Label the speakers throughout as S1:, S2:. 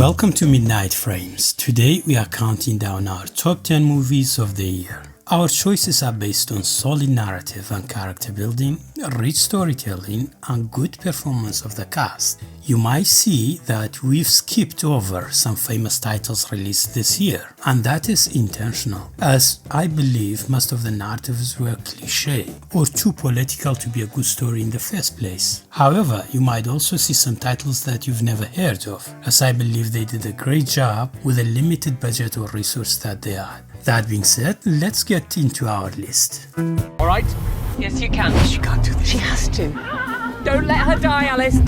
S1: Welcome to Midnight Frames. Today we are counting down our top 10 movies of the year. Our choices are based on solid narrative and character building, rich storytelling, and good performance of the cast. You might see that we've skipped over some famous titles released this year, and that is intentional, as I believe most of the narratives were cliché or too political to be a good story in the first place. However, you might also see some titles that you've never heard of, as I believe they did a great job with a limited budget or resource that they had. That being said, let's get into our list.
S2: All right?
S3: Yes, you can.
S2: She can't do this.
S3: She has to. Don't let her die, Alice.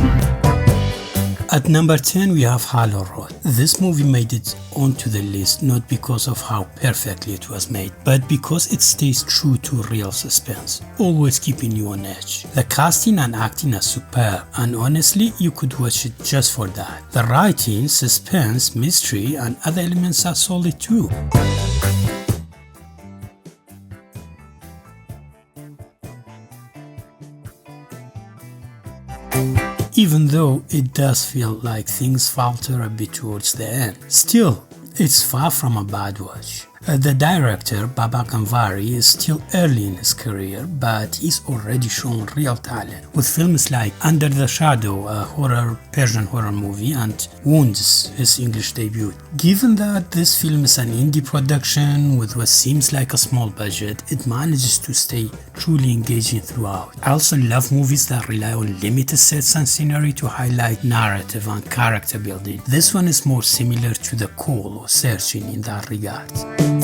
S1: At number 10 we have Hallow Road. This movie made it onto the list not because of how perfectly it was made, but because it stays true to real suspense, always keeping you on edge. The casting and acting are superb, and honestly you could watch it just for that. The writing, suspense, mystery and other elements are solid too. Even though it does feel like things falter a bit towards the end. Still, it's far from a bad watch. The director, Babak Anvari, is still early in his career, but he's already shown real talent, with films like Under the Shadow, a Persian horror movie, and Wounds, his English debut. Given that this film is an indie production with what seems like a small budget, it manages to stay truly engaging throughout. I also love movies that rely on limited sets and scenery to highlight narrative and character building. This one is more similar to The Call or Searching in that regard.
S2: You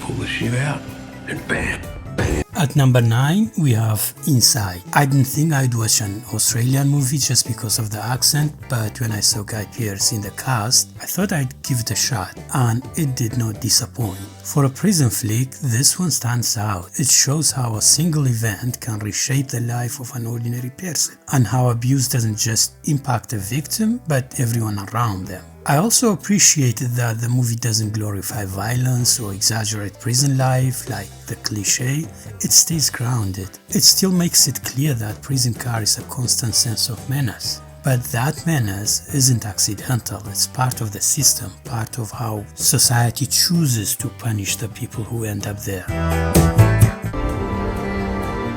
S2: pull the shit out, and bam, bam.
S1: At number 9, we have Inside. I didn't think I'd watch an Australian movie just because of the accent, but when I saw Guy Pearce in the cast, I thought I'd give it a shot, and it did not disappoint. For a prison flick, this one stands out. It shows how a single event can reshape the life of an ordinary person, and how abuse doesn't just impact the victim, but everyone around them. I also appreciated that the movie doesn't glorify violence or exaggerate prison life like the cliché. It stays grounded. It still makes it clear that prison carries a constant sense of menace. But that menace isn't accidental. It's part of the system, part of how society chooses to punish the people who end up there.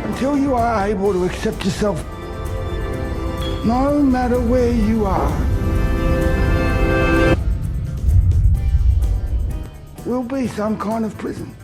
S4: Until you are able to accept yourself, no matter where you are, will be some kind of prison.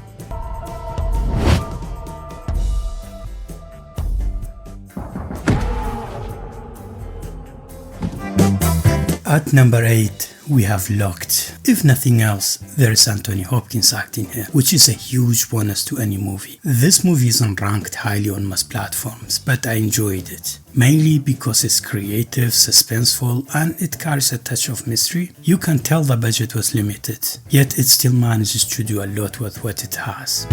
S1: At number 8, we have Locked. If nothing else, there is Anthony Hopkins acting here, which is a huge bonus to any movie. This movie isn't ranked highly on most platforms, but I enjoyed it. Mainly because it's creative, suspenseful, and it carries a touch of mystery. You can tell the budget was limited, yet it still manages to do a lot with what it has.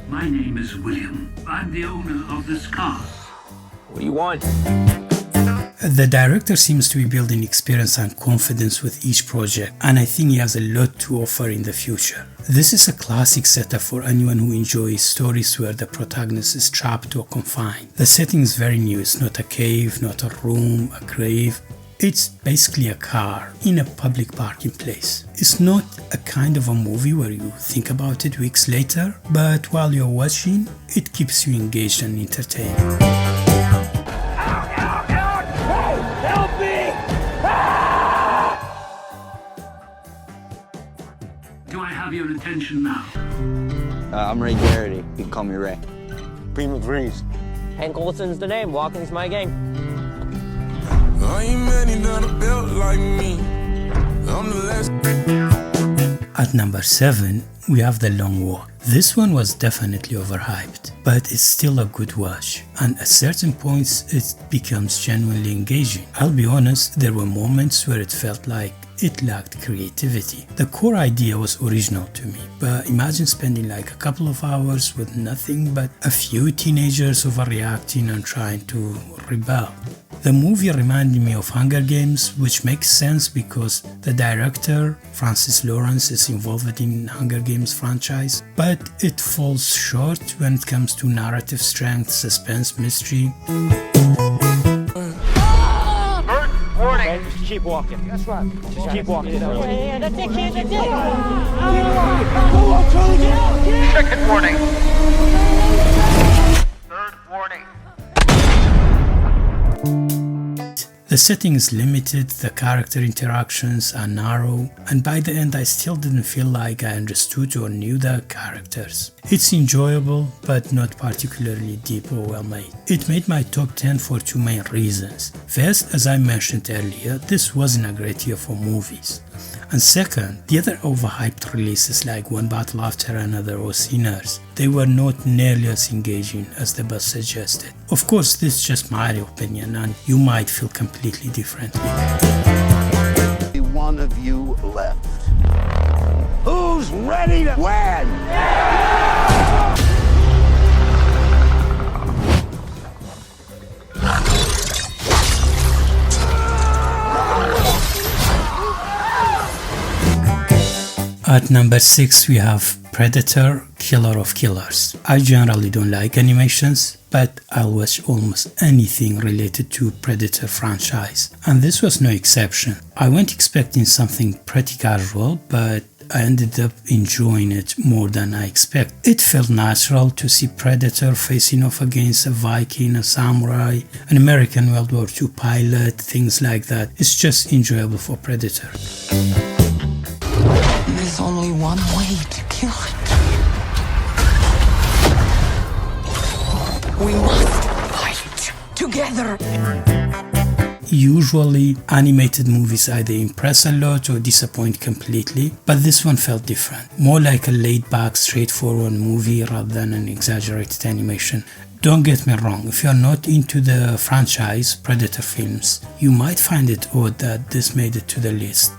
S5: My name is William. I'm the owner of this car.
S2: What do you want?
S1: The director seems to be building experience and confidence with each project, and I think he has a lot to offer in the future. This is a classic setup for anyone who enjoys stories where the protagonist is trapped or confined. The setting is very new. It's not a cave, not a room, a grave. It's basically a car in a public parking place. It's not a kind of a movie where you think about it weeks later, but while you're watching, it keeps you engaged and entertained.
S2: Help me!
S5: Do I have your attention now?
S6: I'm Ray Garrity. You can call me Ray.
S7: Prima Breeze.
S3: Hank Olson's the name. Walking's my game.
S7: I ain't many that are built like me. I'm the last.
S1: At number 7, we have The Long Walk. This one was definitely overhyped, but it's still a good watch, and at certain points it becomes genuinely engaging. I'll be honest, there were moments where it felt like it lacked creativity. The core idea was original to me, but imagine spending like a couple of hours with nothing but a few teenagers overreacting and trying to rebel. The movie reminded me of Hunger Games, which makes sense because the director, Francis Lawrence, is involved in Hunger Games franchise, but it falls short when it comes to narrative strength, suspense, mystery.
S3: Warning. Just keep walking. That's right. Just keep walking. Yeah, that's it, kid. That's it.
S5: Second warning. Third warning.
S1: The setting is limited, the character interactions are narrow, and by the end I still didn't feel like I understood or knew the characters. It's enjoyable, but not particularly deep or well made. It made my top 10 for two main reasons. First, as I mentioned earlier, this wasn't a great year for movies. And second, the other overhyped releases like One Battle After Another or Sinners, they were not nearly as engaging as the buzz suggested. Of course, this is just my opinion and you might feel completely differently.
S4: One of you left. Who's ready to win?
S1: At number 6 we have Predator, Killer of Killers. I generally don't like animations, but I'll watch almost anything related to Predator franchise, and this was no exception. I went expecting something pretty casual, but I ended up enjoying it more than I expected. It felt natural to see Predator facing off against a Viking, a samurai, an American World War II pilot, things like that. It's just enjoyable for Predator.
S8: There's only one way to kill it. We must fight together.
S1: Usually, animated movies either impress a lot or disappoint completely, but this one felt different. More like a laid-back, straightforward movie rather than an exaggerated animation. Don't get me wrong, if you're not into the franchise Predator films, you might find it odd that this made it to the list.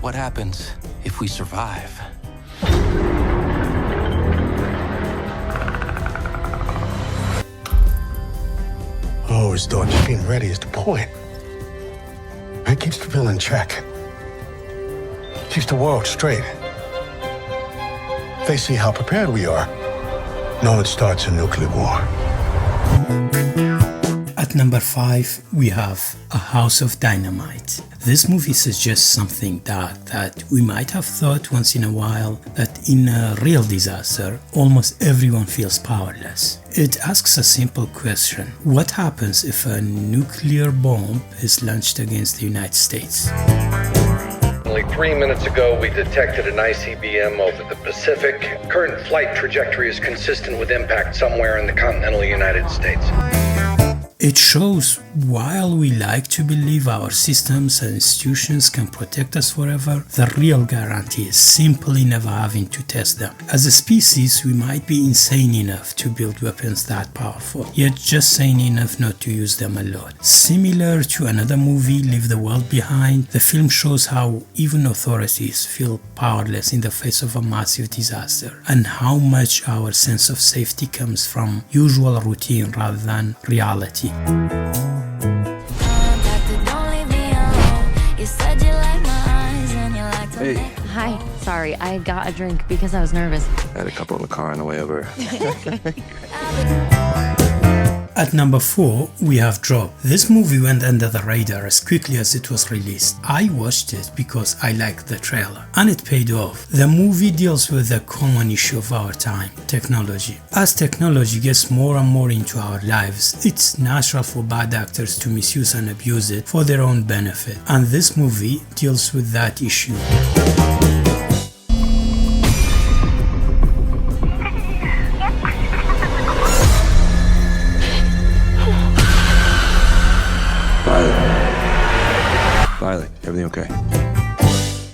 S9: What happens if we survive?
S2: I always thought just being ready is the point. It keeps the villain in check. Keeps the world straight. They see how prepared we are. No one starts a nuclear war.
S1: At number 5, we have A House of Dynamite. This movie suggests something dark that we might have thought once in a while, that in a real disaster, almost everyone feels powerless. It asks a simple question: what happens if a nuclear bomb is launched against the United States?
S10: Only 3 minutes ago, we detected an ICBM over the Pacific. Current flight trajectory is consistent with impact somewhere in the continental United States.
S1: It shows while we like to believe our systems and institutions can protect us forever, the real guarantee is simply never having to test them. As a species, we might be insane enough to build weapons that powerful, yet just sane enough not to use them a lot. Similar to another movie, Leave the World Behind, the film shows how even authorities feel powerless in the face of a massive disaster, and how much our sense of safety comes from usual routine rather than reality.
S6: Hey.
S11: Hi. Sorry, I got a drink because I was nervous.
S6: I had a couple in the car on the way over.
S1: At number 4, we have Drop. This movie went under the radar as quickly as it was released. I watched it because I liked the trailer, and it paid off. The movie deals with a common issue of our time, technology. As technology gets more and more into our lives, it's natural for bad actors to misuse and abuse it for their own benefit, and this movie deals with that issue.
S6: Violet, everything okay?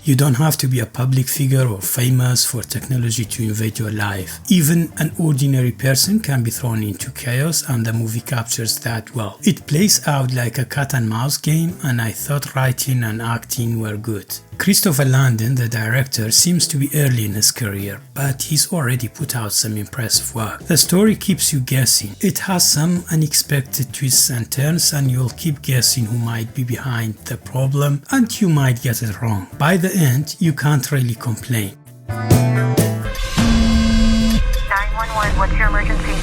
S1: You don't have to be a public figure or famous for technology to invade your life. Even an ordinary person can be thrown into chaos, and the movie captures that well. It plays out like a cat and mouse game, and I thought writing and acting were good. Christopher Landon, the director, seems to be early in his career, but he's already put out some impressive work. The story keeps you guessing. It has some unexpected twists and turns, and you'll keep guessing who might be behind the problem, and you might get it wrong. By the end, you can't really complain.
S12: 911, what's your emergency?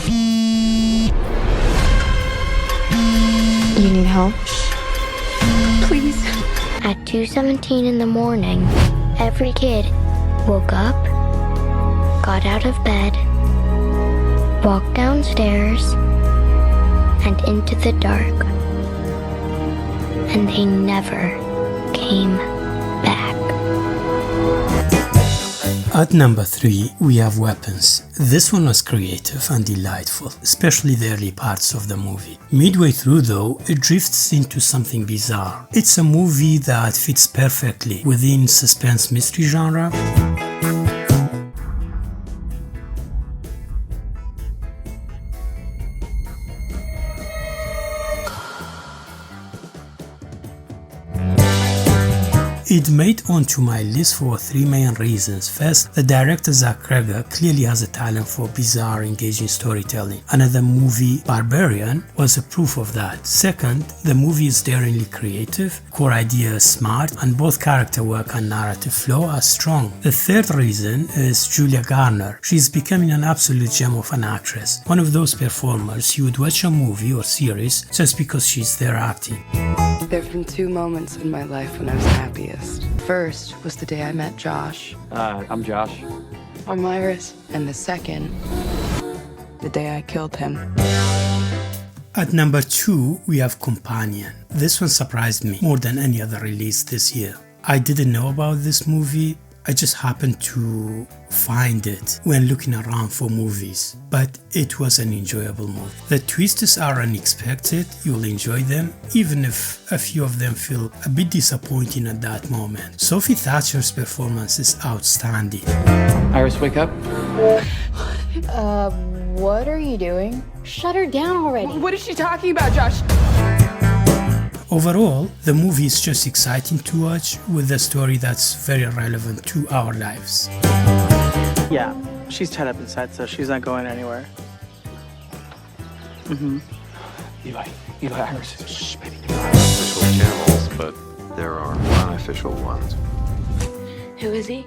S13: You need help? Please.
S14: At 2:17 in the morning, every kid woke up, got out of bed, walked downstairs, and into the dark. And they never came back.
S1: At number 3, we have Weapons. This one was creative and delightful, especially the early parts of the movie. Midway through though, it drifts into something bizarre. It's a movie that fits perfectly within suspense mystery genre. It made onto my list for 3 main reasons. First, the director Zach Cregger clearly has a talent for bizarre, engaging storytelling. Another movie, Barbarian, was a proof of that. Second, the movie is daringly creative, core idea is smart, and both character work and narrative flow are strong. The third reason is Julia Garner. She's becoming an absolute gem of an actress. One of those performers you would watch a movie or series just because she's there acting.
S15: There have been 2 moments in my life when I was happiest. First was the day I met Josh.
S16: I'm Josh.
S15: I'm Iris. And the second, the day I killed him.
S1: At number 2, we have Companion. This one surprised me more than any other release this year. I didn't know about this movie. I just happened to find it when looking around for movies, but it was an enjoyable movie. The twists are unexpected, you'll enjoy them, even if a few of them feel a bit disappointing at that moment. Sophie Thatcher's performance is outstanding.
S16: Iris, wake up.
S13: What are you doing?
S11: Shut her down already.
S15: What is she talking about, Josh?
S1: Overall, the movie is just exciting to watch with a story that's very relevant to our lives.
S17: Yeah, she's tied up inside, so she's not going anywhere.
S16: Eli, Iris. Shh, baby.
S6: Official channels, but there are unofficial ones.
S11: Who is he?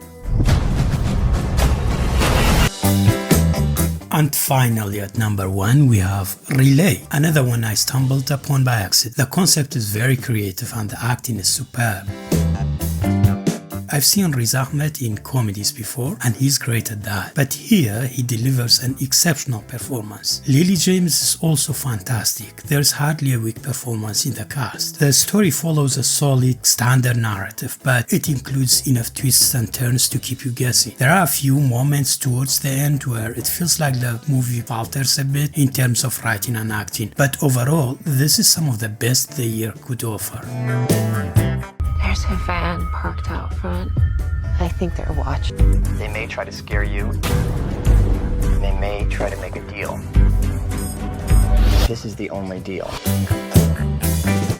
S1: And finally, at number 1, we have Relay, another one I stumbled upon by accident. The concept is very creative and the acting is superb. I've seen Riz Ahmed in comedies before, and he's great at that. But here, he delivers an exceptional performance. Lily James is also fantastic. There's hardly a weak performance in the cast. The story follows a solid, standard narrative, but it includes enough twists and turns to keep you guessing. There are a few moments towards the end where it feels like the movie falters a bit in terms of writing and acting, but overall, this is some of the best the year could offer.
S11: There's a van parked out front. I think they're watching.
S18: They may try to scare you. They may try to make a deal. This is the only deal.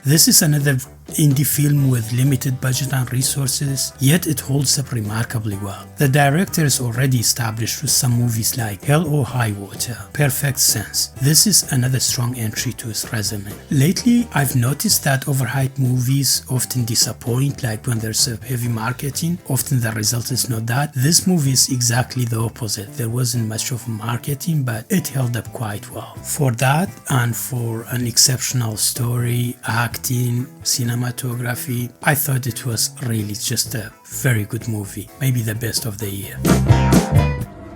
S1: This is another indie film with limited budget and resources, yet it holds up remarkably well. The director is already established with some movies like Hell or High Water, Perfect Sense. This is another strong entry to his resume. Lately, I've noticed that overhyped movies often disappoint, like when there's a heavy marketing, often the result is not that. This movie is exactly the opposite. There wasn't much of marketing, but it held up quite well. For that, and for an exceptional story, acting, cinematography, I thought it was really just a very good movie, maybe the best of the year.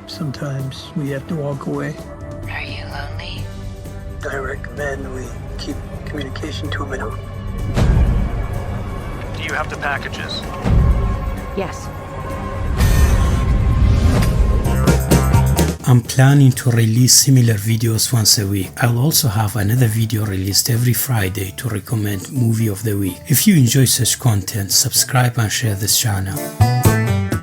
S17: Sometimes we have to walk away.
S11: Are you lonely?
S17: I recommend we keep communication to a minimum.
S19: Do you have the packages?
S11: Yes.
S1: I'm planning to release similar videos once a week. I'll also have another video released every Friday to recommend movie of the week. If you enjoy such content, subscribe and share this channel.